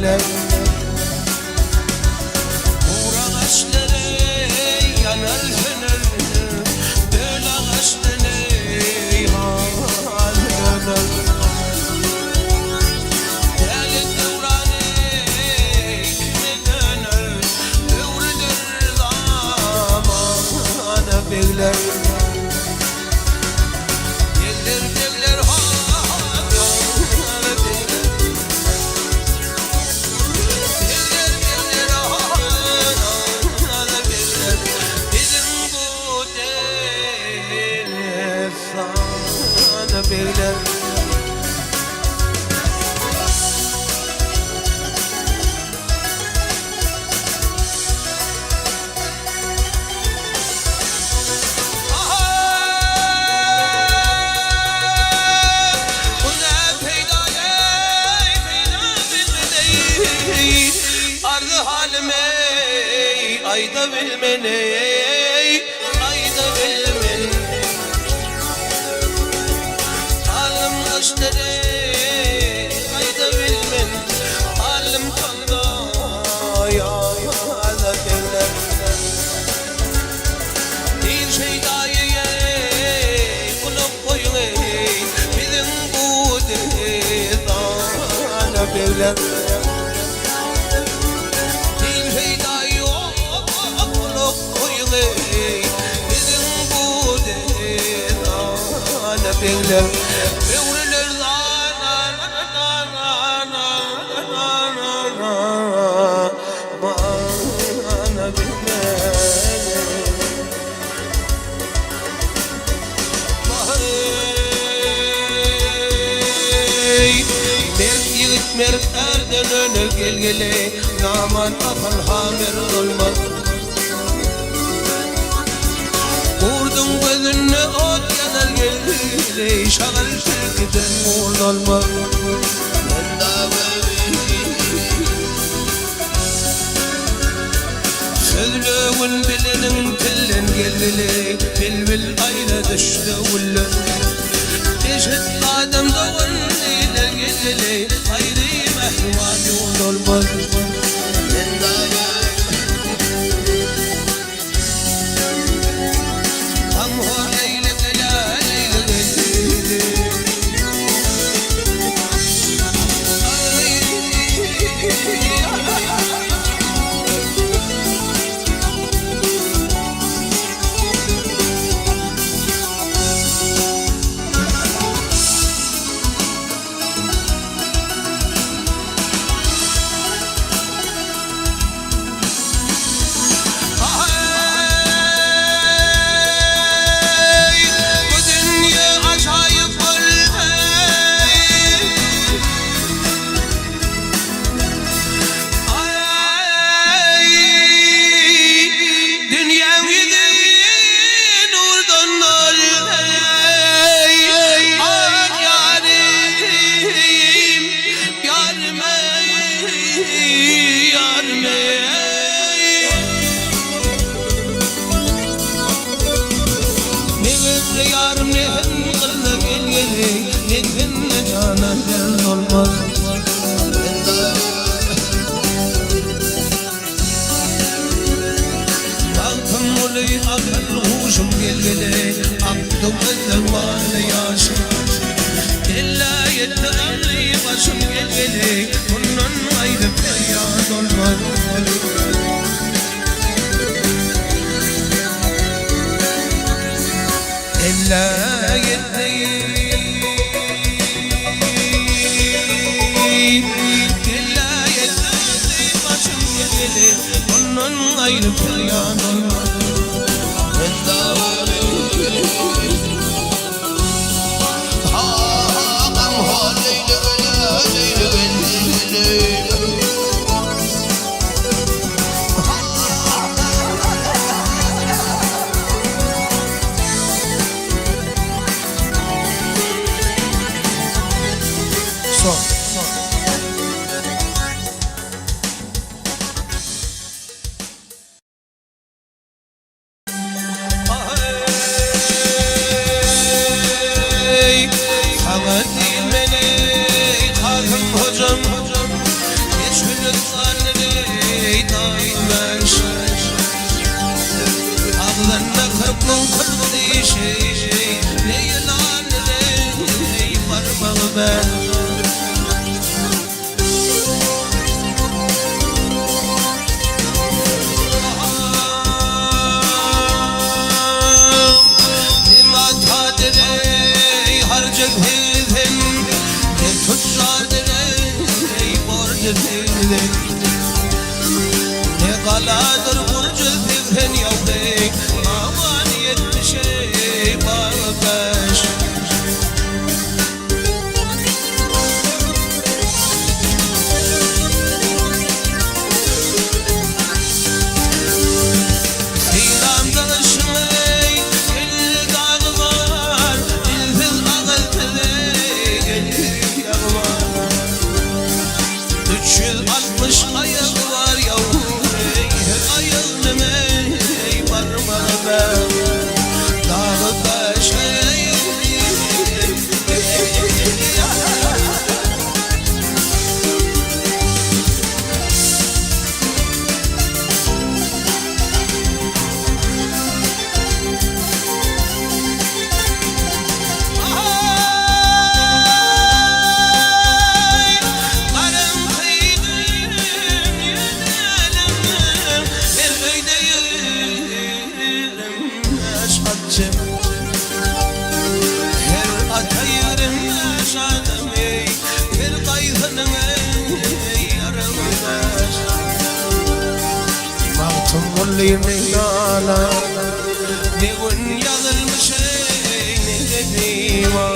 beyler. Uğur ağaçları yanar söner, döl ağaçları hal döner. Deli devranı kime döner, ömrüdür zamana beyler. Beyler. Ardı halime ayda bilmeni, ayda bilmeni. Kaşları ayda bilmen, halim kanda ya ala devler. Bir şey dahiye kulak koyun bizim bu dağına beyler. Bir şey dahiye kulak koyun bizim bu dağına beyler. Mert erden öner gelgele, naman atal hamir olmaz. Kurdun gözünü ot yanar gelgele, şağal şirkiden mul olmaz. Sözlüğün bilenin tillen gelgele, bilbil ayna düştü ulle. Eşit adam doğun ile gelgele, ayrı mehvani olmaz. Amho leyle gela leyle geli. Yarım ne hem kırla gel geli, ne kendine canan gel olmaz. Kalkın olayı akıl huşum gel geli, aklım ezlemane yaşım. İlla yetti gamli başım gel geli, bunun ayrı feryat olmaz. İlla yetti başım gel geli, bunun ayrı feryat olmaz. Hiç جديد قلادر برج الذهن يوضي أواني الشي بابش سيرام دلشمي الدعغبار الفل أغلت ذيك اليغبار تشل أطلش أيغبار يوم اللي منانا نقول يا ذا المشين قديما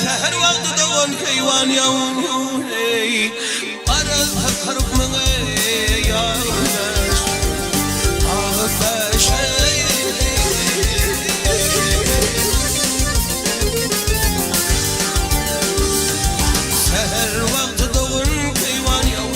سهر وقت دوان كيوان يومي أرد هكرب مغي يا ناس سهر وقت دوان كيوان يومي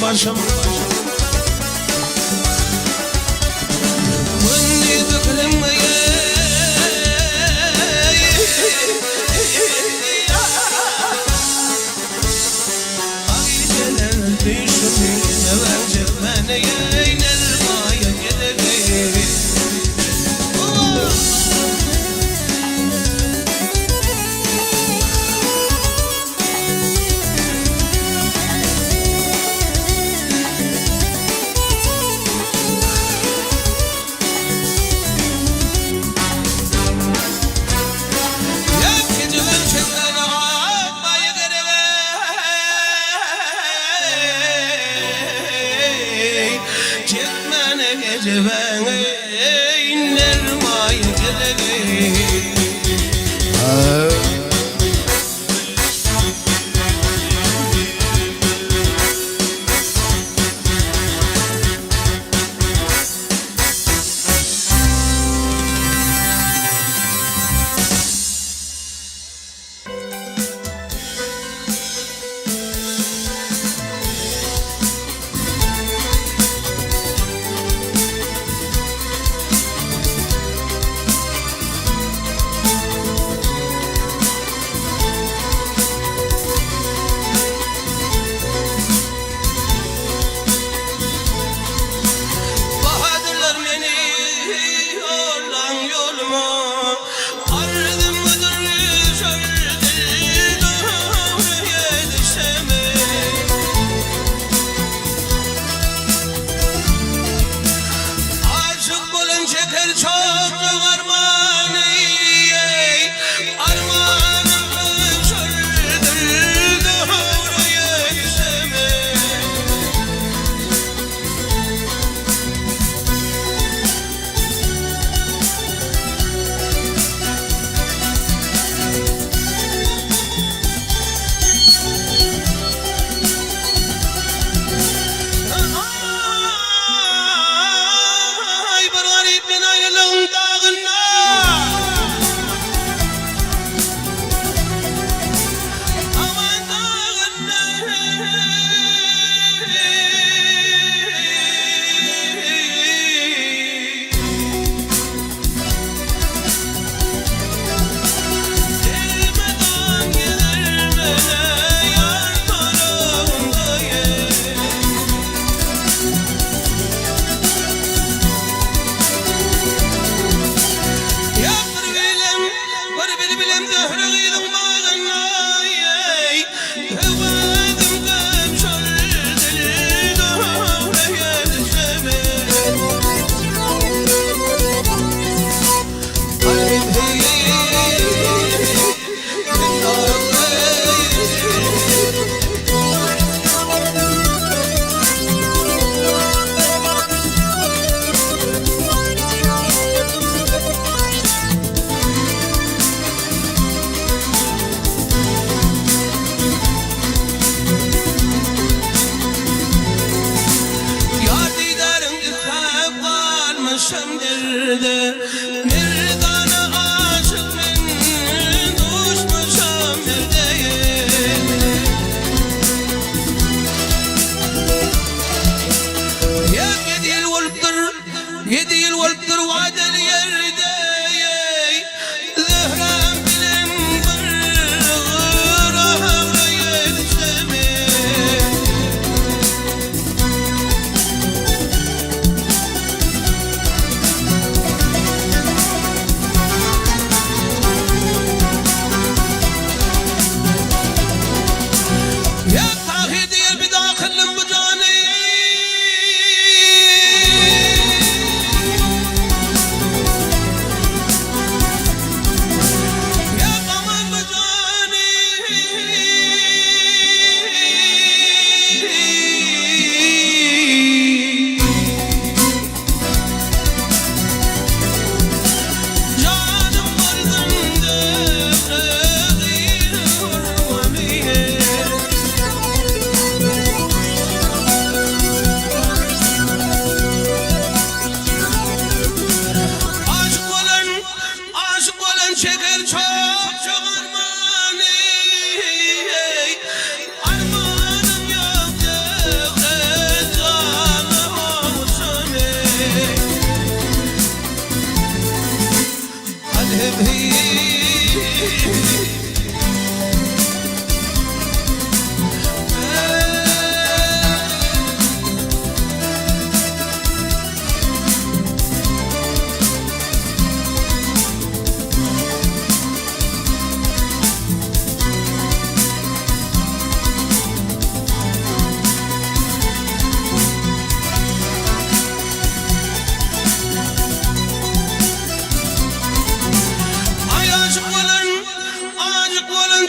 باشم واني ذكرم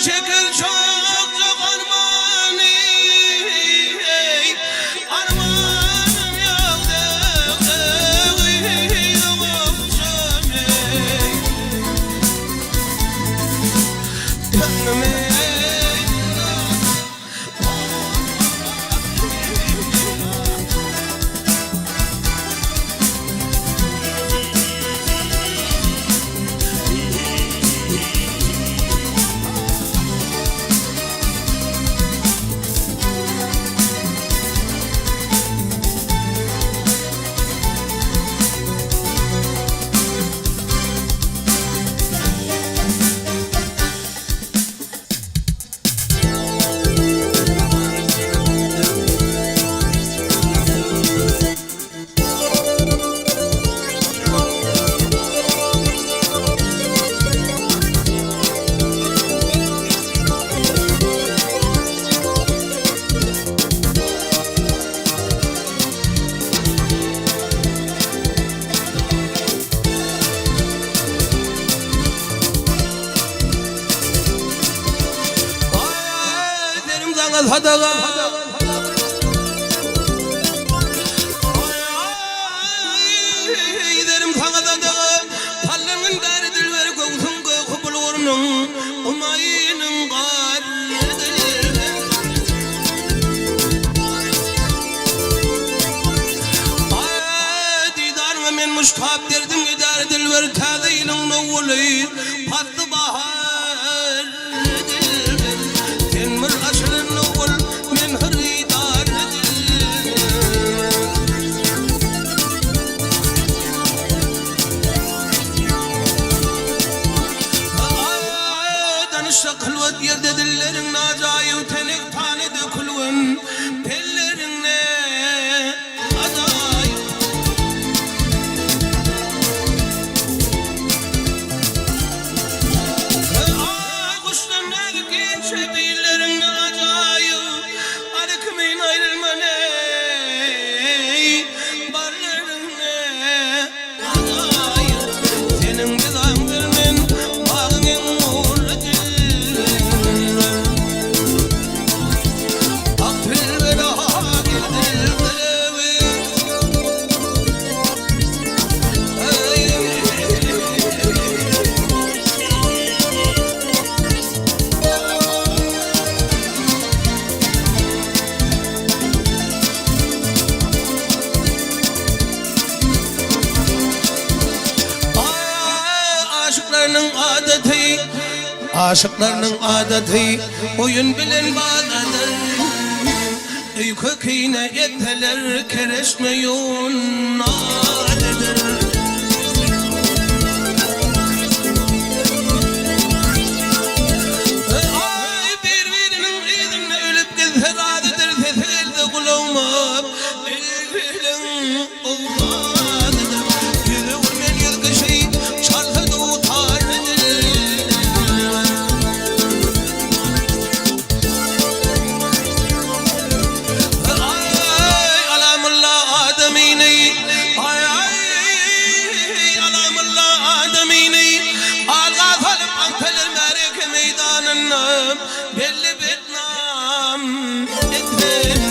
Çekil çok çok armağanı armağanım yağdı hadaga giderim sana da hallenin beri dilber göğsün göğü bulurunun umayının garıdır didarına men muştab derdim gider dilber tadilin nuvuli patlı bahar Kılvat yerde dillerin acayip tenek tane dökülün pellerine acayip kuşların erkeğin şebillerin acayip arıkmayın ayrılmanı barlarına acayip senin gıdan vermen bağının aşıklarının adeti oyun bilen bağdadır uyku kıyne etteler kereşmeyun adedir birbirinin izinde ölüp gither adedir seselde kulağıma elbilen olmadıdır yüzü vurmayan yüzü şey çarpıda utardır belli Vietnam ettim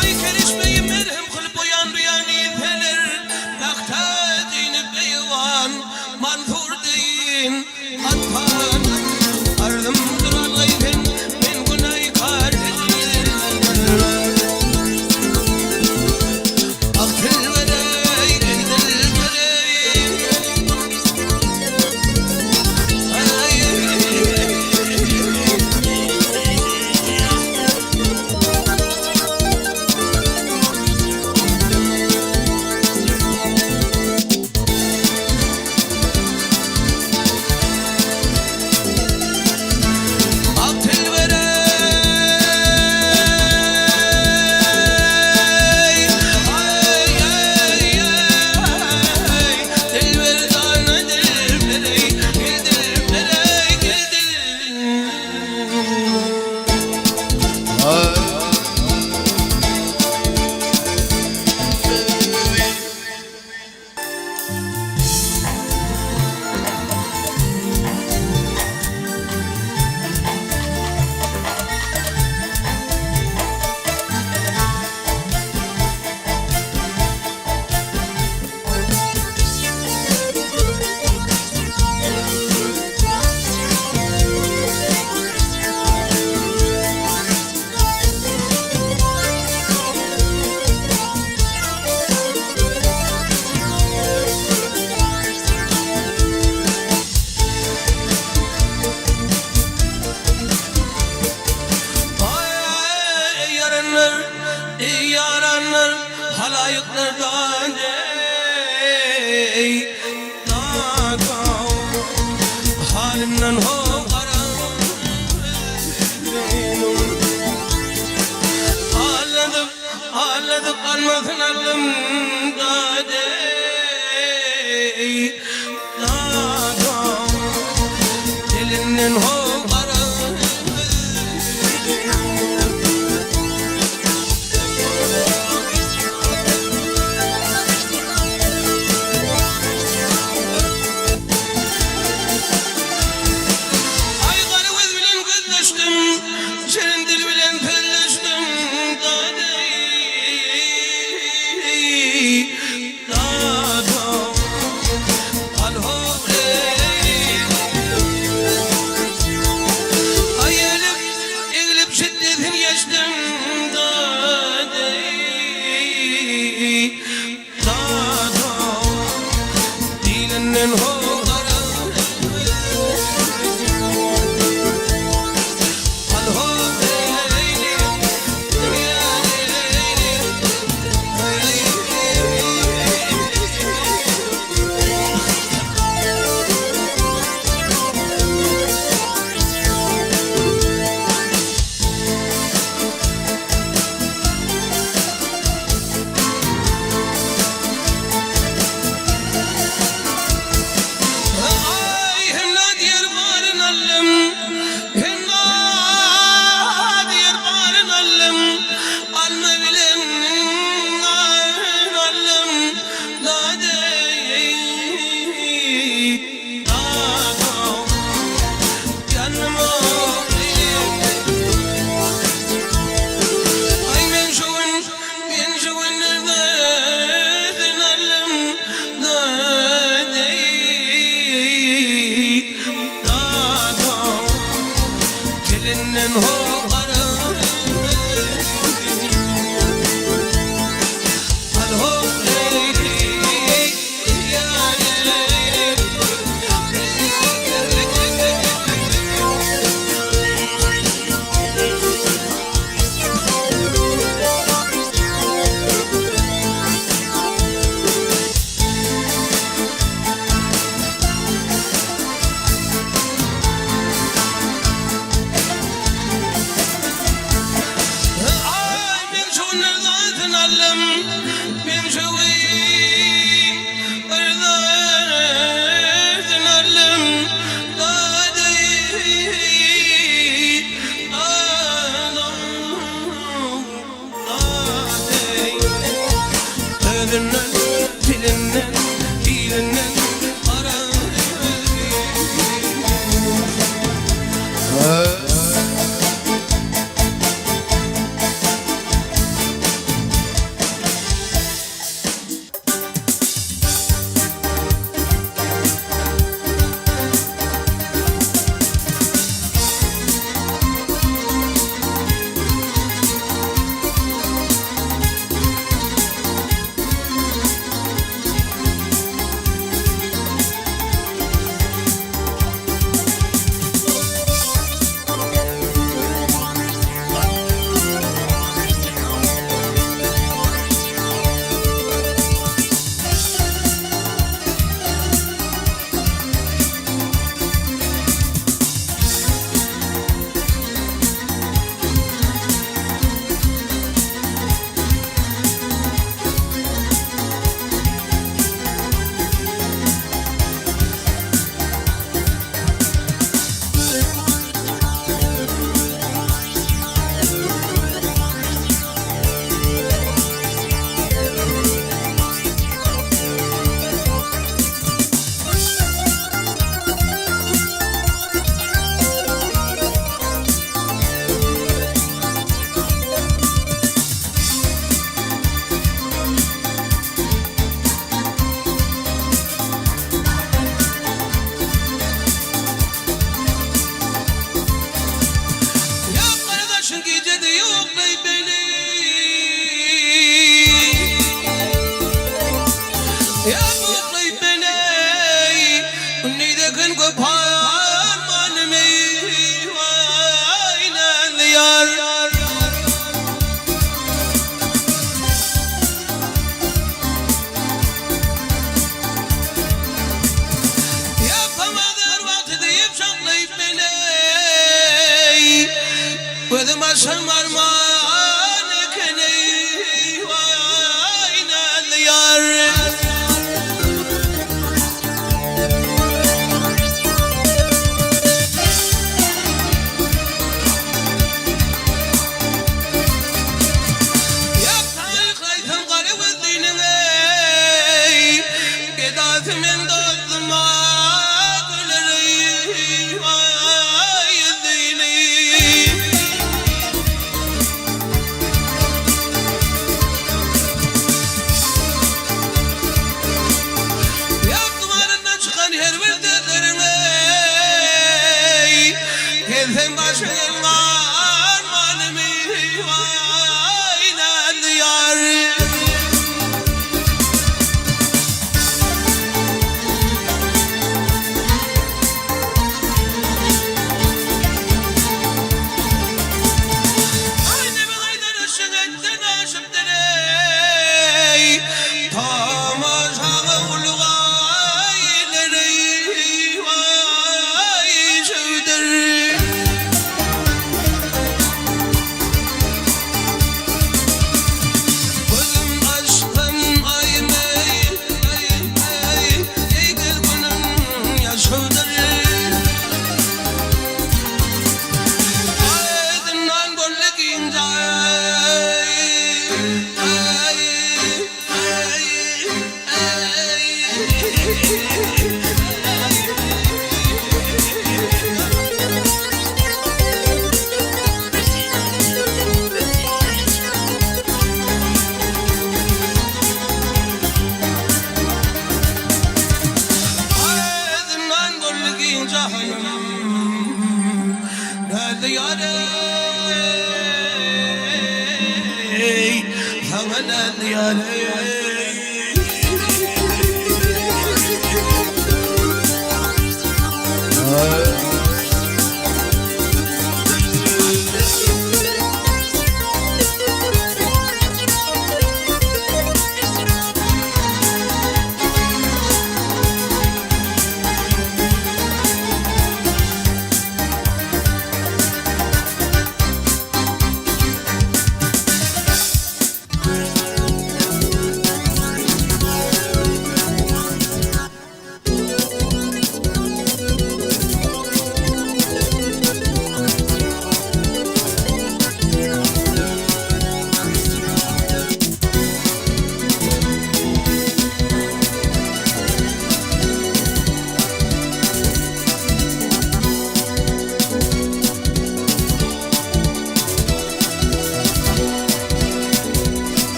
ay kerişmeyi merhem kılıp uyan duyan izheler tahtacini beyvan manzur deyin atpan ardım duran gayben ben günay kardeşim akıl verey endil verey yaranlar halayıklardan halimden ho ağladık kalmasın aklımda dilinden ho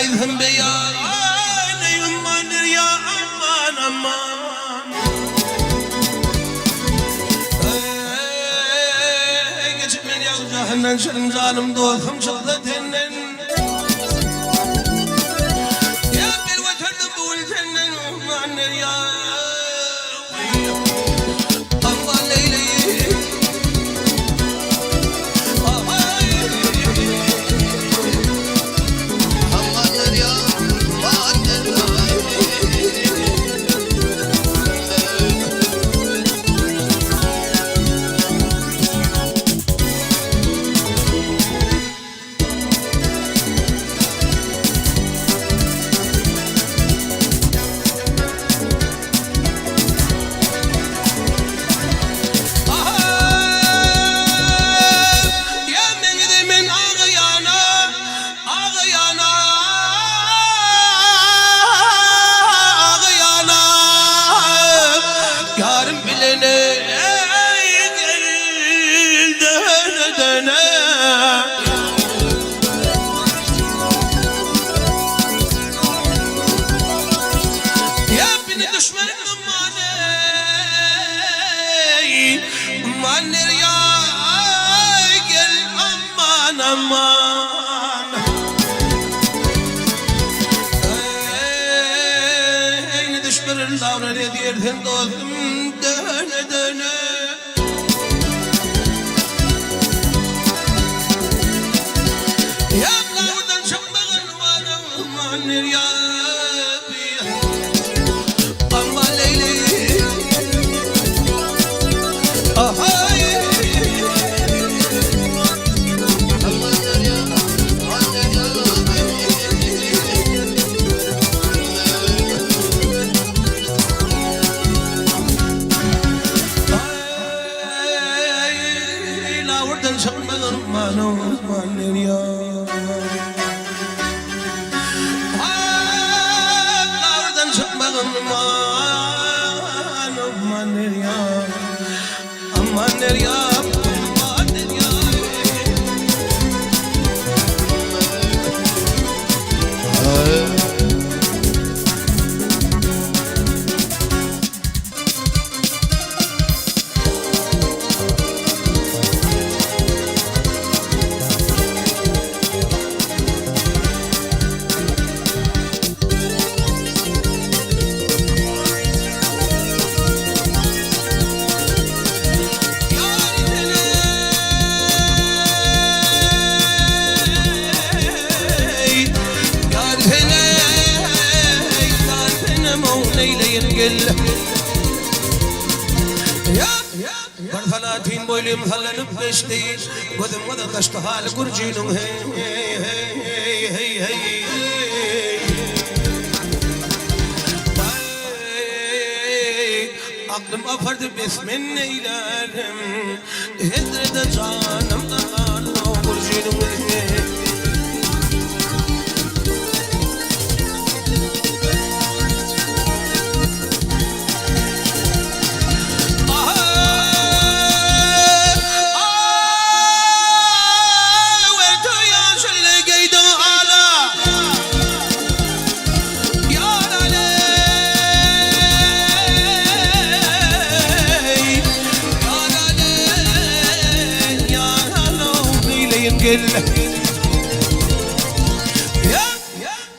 أيضهم بيا يمان يا أمان أمان قلت من يا جهنم شرم ظالم دوثم شغلتهن يا بالوتر دبو الجنن ومان يا الله ليلي مثلا نبشتي قدم وذا قشتها لقرجينهم هي هي هي هي أقدم أفرد باسم النيلانم هدرد جانم ضغان وقرجينهم هي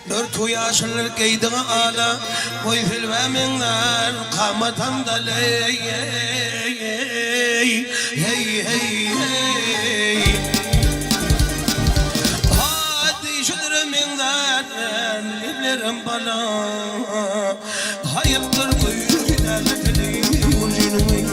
درتو يا شل القيد غالا وفي البامن قامت همدلي هي هي هادي شدر من ذات اللي رمبلا هاي الطرق يدالك لي والجنوي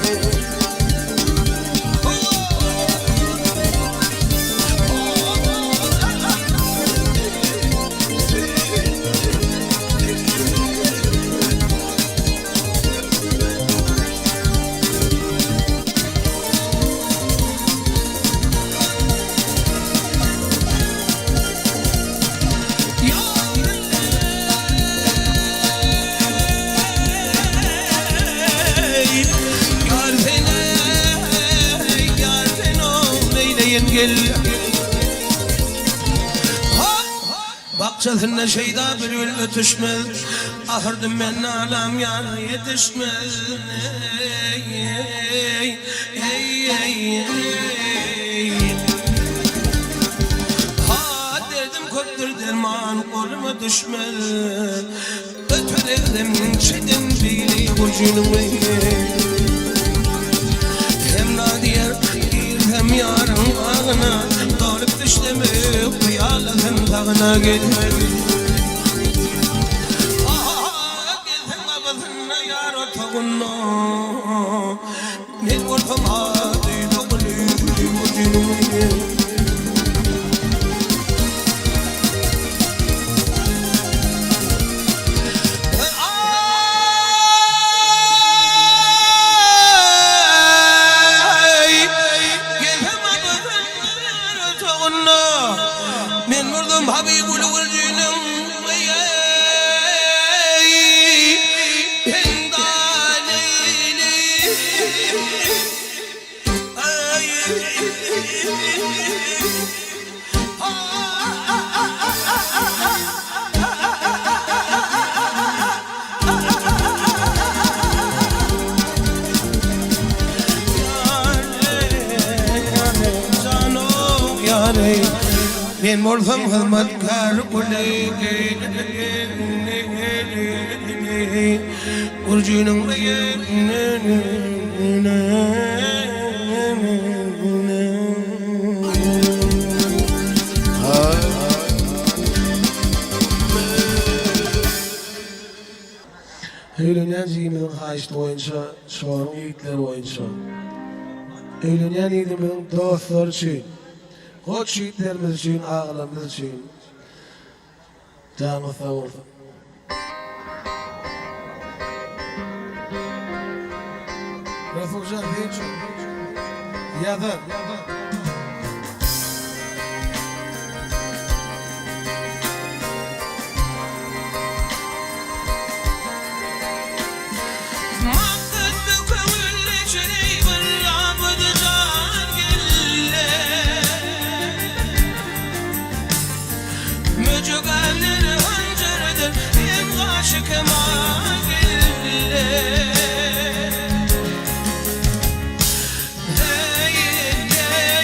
بقشثنا شيدا بالولد تشمل أهرد من علام يعني تشمل هادردم كدر درمان قول ما تشمل اتفرقدم شدن بيلي وجنوي هم نادير هم يارم أغنى طالب تشتمي ويالهم تغنى قدمي قدهم أبثنا يارو تغنى من ورثم هادي تغلي وجنوي من مرضم حبيب والجنم من مرضم خدمت كار قولي ورجينم Öyle zimin haşt oyunca şuan ilkler oyunca. Öyle nidimin dostlar için, hoş şiitlerimiz için, ağlamız için. Canı sağ olsun. Refugjan hiç yadır. Hey,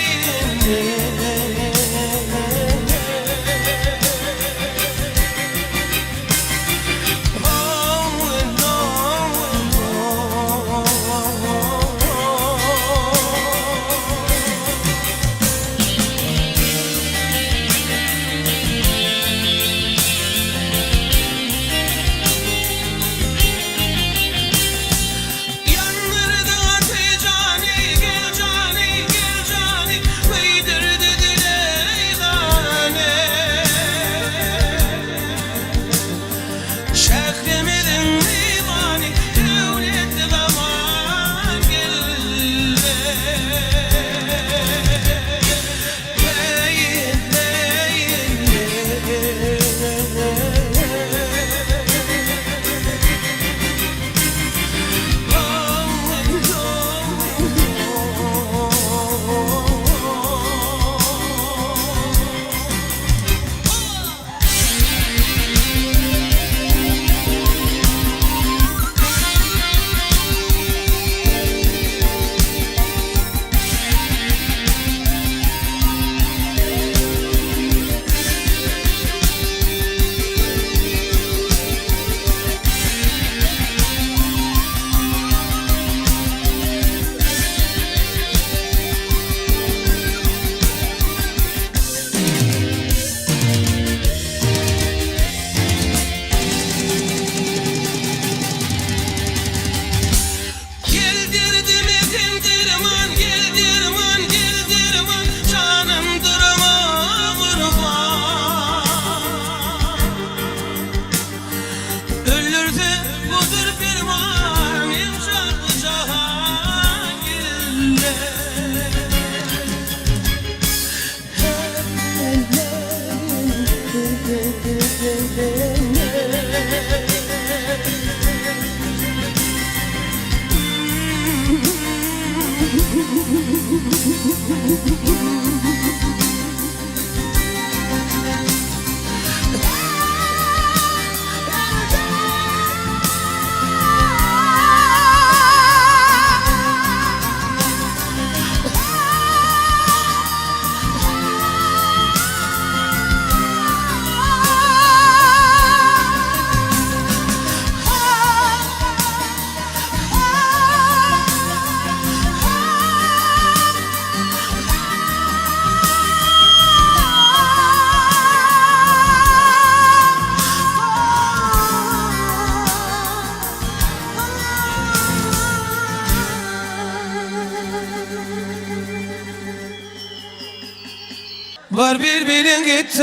Var birbirin gitti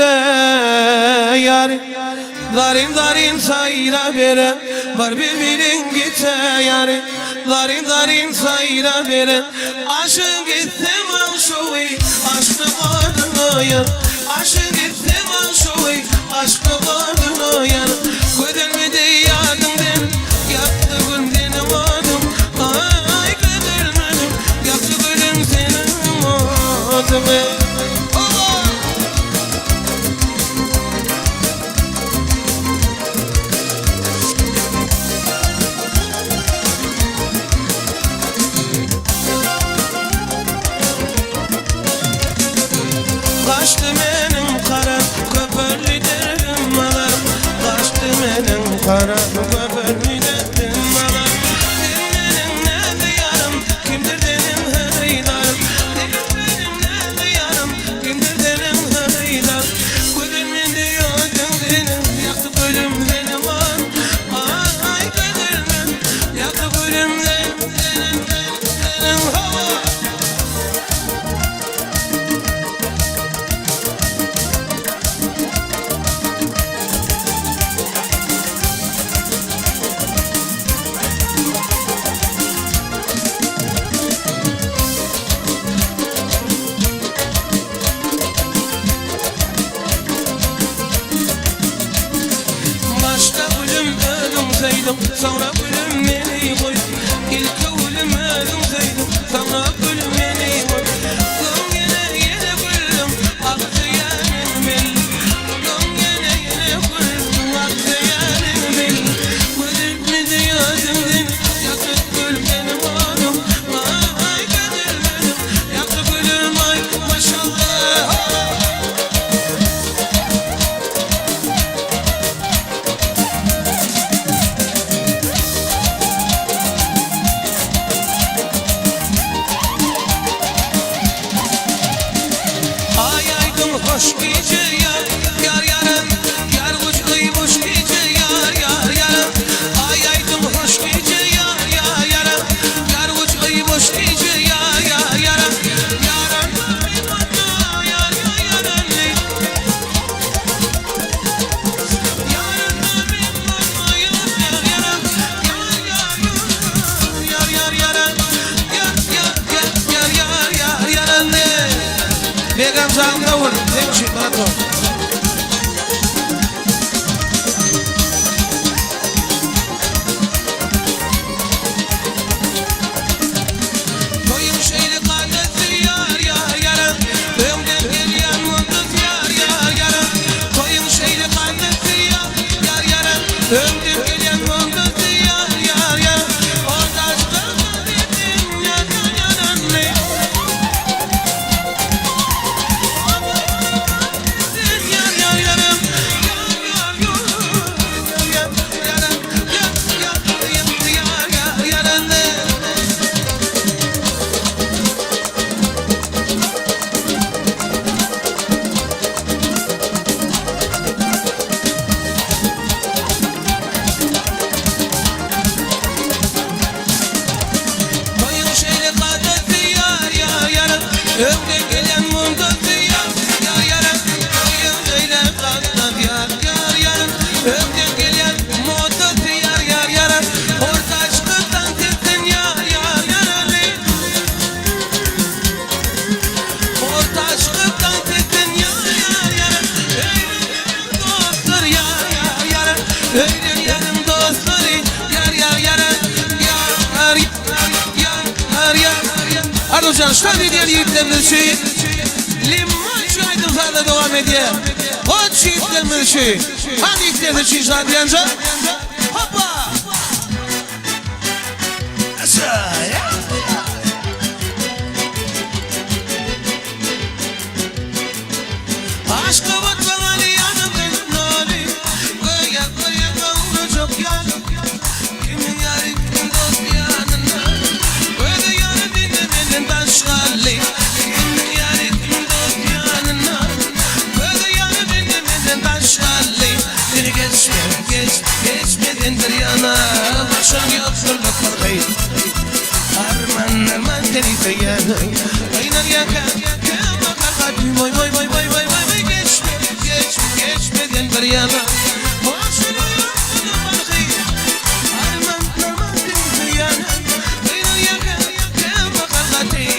yarim, darin darin sayra bere. Var birbirin gitti yarim, darin darin sayra bere. Aşık gitti manşuvi, aşkı kadına yar. Aşık gitti manşuvi, aşkı kadına yar. Güdülmedi yadımdan, yaktı gülden adım. Ay güdülmedim, yaktı gülüm senin adım. Kaçtı benim kara köpürlü derim alarm. Kaçtı benim kara köpürlü derim alarm. Benim nerede yarım, kimdir benim heydarım. Benim nerede yarım, kimdir benim heydarım. Gülümün diyordun benim, yaktı gülüm benim an. Ay gülümün, yaktı gülüm benim hava. Sonra gülüm beni koy. İlk gülüm ölüm zeydim. Sonra gülüm beni koy. Güm yine gülüm, aktı yerim bil. Güm yine gülüm, aktı yerim bil. Gülüm mi diyordun din, yaktı gülüm benim adım. Ay gülüm benim, yaktı gülüm ay maşallah. Hoş gece yar, yar yarım. Yar uçluy boş gece yar, yar yarım. Ay aydım hoş gece yar, yar yarım. Yar uçluy boş gece yar, yar yarım. Yarım yar, yar yarım. Yarım yar, yar yarım. Yar yarım. Begam sağımda vur, temşik bana. Koyun şeyli kanlısı yar, yar yarım. Ömden geliyen munduz yar, yar yarım. Koyun şeyli kanlısı yar, yar yarım. Ömden geliyen munduz yar, yar yarım. O taşlarla dedim yar, yar yarım. baştan ediyor yiğitlerimiz şey. Limon çaydı fazla devam ediyor. O yiğitlerimiz şey. Hadi yiğitlerimiz şey zaten. Hoppa. Aşkı batmalı yanımda nali. Koya koya kavga çok yan. Kimin yarı kimin dost yanına. Koyda yarı dinlemenin taşkalli. Kimin yarı kimin dost yanına. Koyda yarı dinlemenin taşkalli. Beni geçmedin bir yana. Başım yoksulda korkayım. Arman deli yanı. Aynen yakar. Boy boy boy boy boy boy geçmedin bir yana. Boşuna yapmadım bakayım. Arman deli yanı. Aynen yakar. Bakar katayım.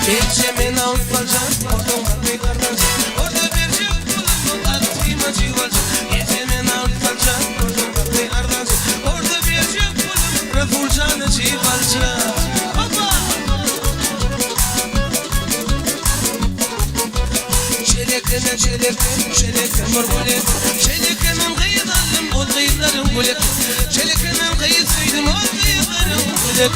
Geçemin alfacak, orada bir kardeş. Orada bir cıvılın atayım acıvaç. Geçemin alfacak, orada bir kardeş. Orada bir cıvılın refulcan acıvaç. Çelekene murgulek. Çelekenin kıyıdarım, o kıyıdarım gulek. Çelekenin kıyısıydım, o kıyıdarım gulek.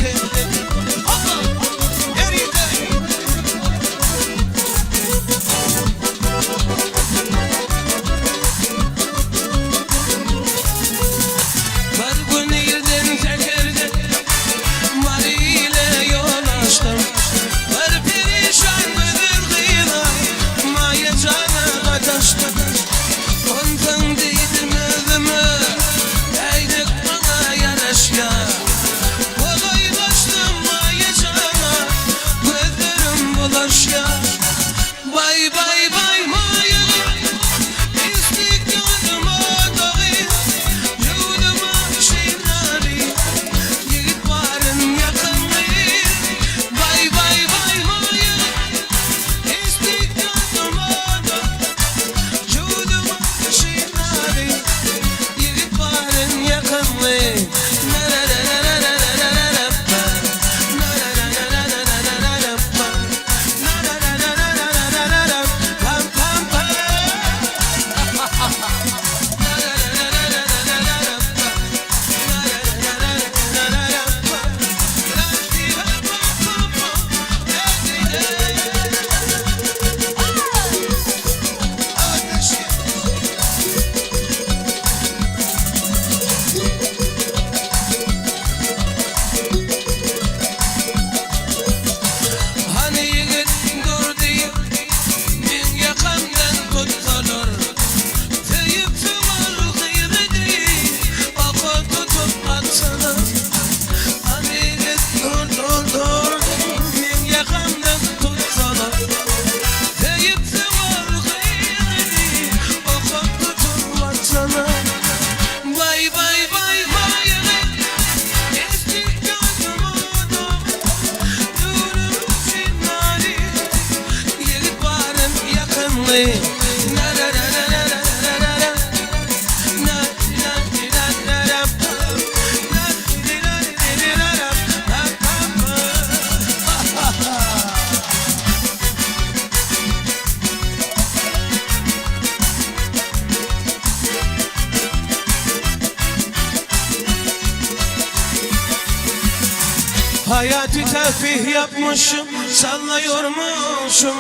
Hayatı tefih yapmışım, sallıyormuşum.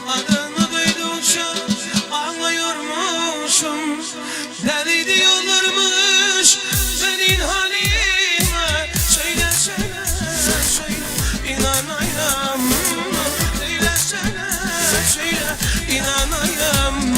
Adını duydukça ağlıyormuşum. Deli diyorlarmış senin halime. Söyle söyle söyle inanayım. Söyle söyle söyle inanayım.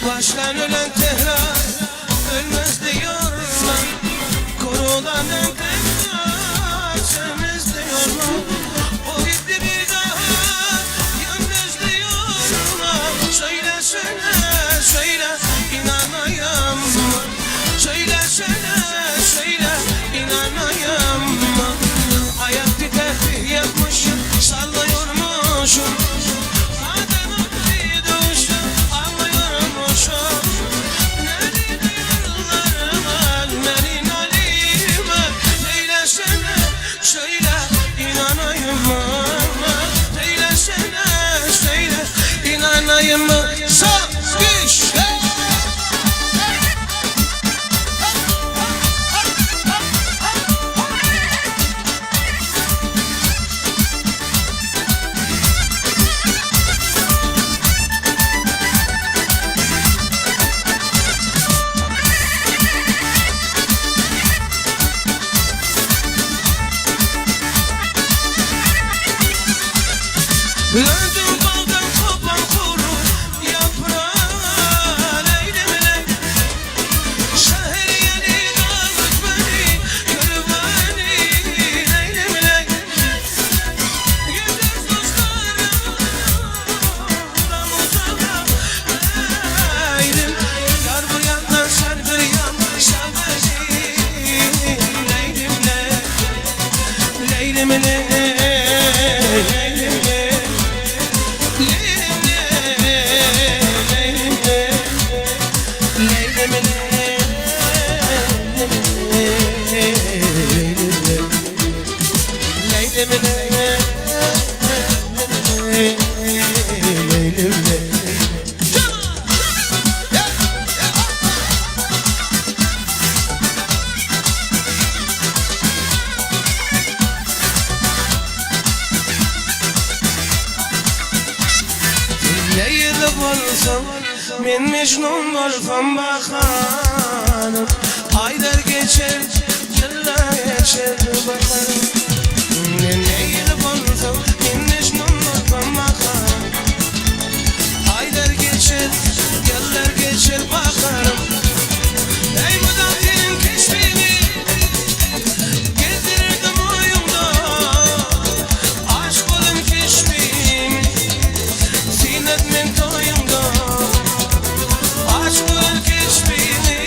Baştan ölen Tehran ölmez diyorlar. Korulan Tehran sevmez diyorlar. O gitti bir daha yalnız diyorlar. Söyle söyle söyle inanayım. Söyle söyle söyle inanayım. Hayat bir tefih yapmışım, sallıyormuşum. Sağ güç. Öldüm baldan kopan kuru yaprağı leylim ley. Şehir yeni dağıt beni, gör beni leylim ley. Güzel dostlarımdan uzağa leylim. Yar bu yandan sen bir yandan şahbezi leylim ley. Leylim ley. Min mecnun olsam bakarım. Aylar geçer, yıllar geçer bakarım. Ne yıl olsam min mecnun olsam bakarım. Aylar geçer, yıllar geçer bakarım. Ey mudatin keşfini getirirdim oyumda. Aşk olun keşfim zinet men toyumda. Aşkın keşfini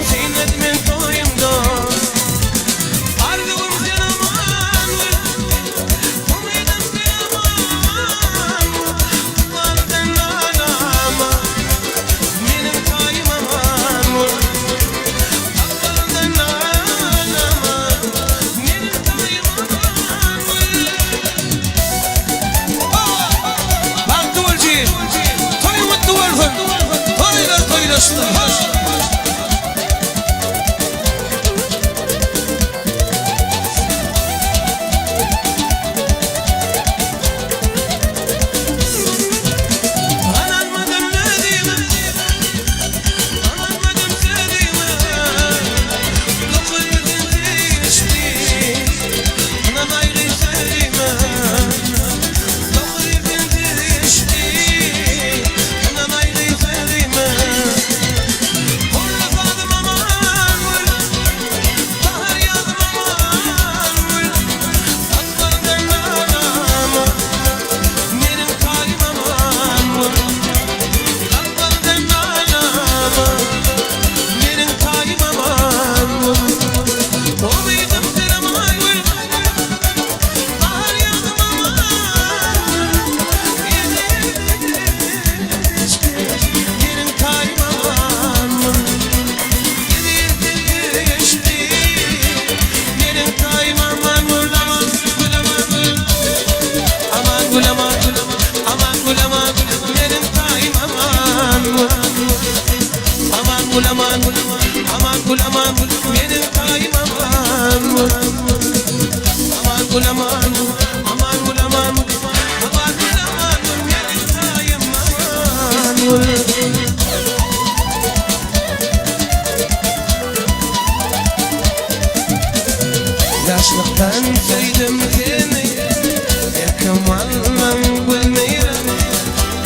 zinet men toyumda. Ardığım zelaman قول امان امان قول امان امان قول امان يا الدايم امان yaşlıktan saydım kimi Erkeman bilmeyle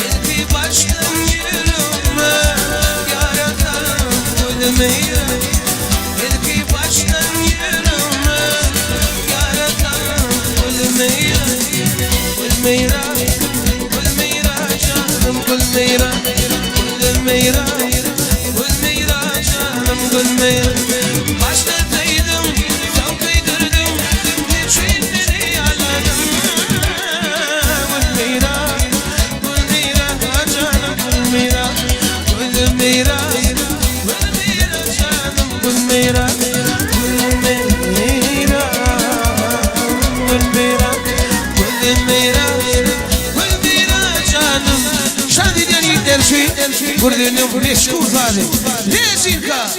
Elki baştan yürüme Yaratan bilmeyle Elki baştan yürüme Yaratan bilmeyle Bilmeyle Bilmeyle canım bilmeyle Bilmeyle Bilmeyle canım bilmeyle Baştan saydım Gurdini, bu ne şkuz hadi. Ne şirka?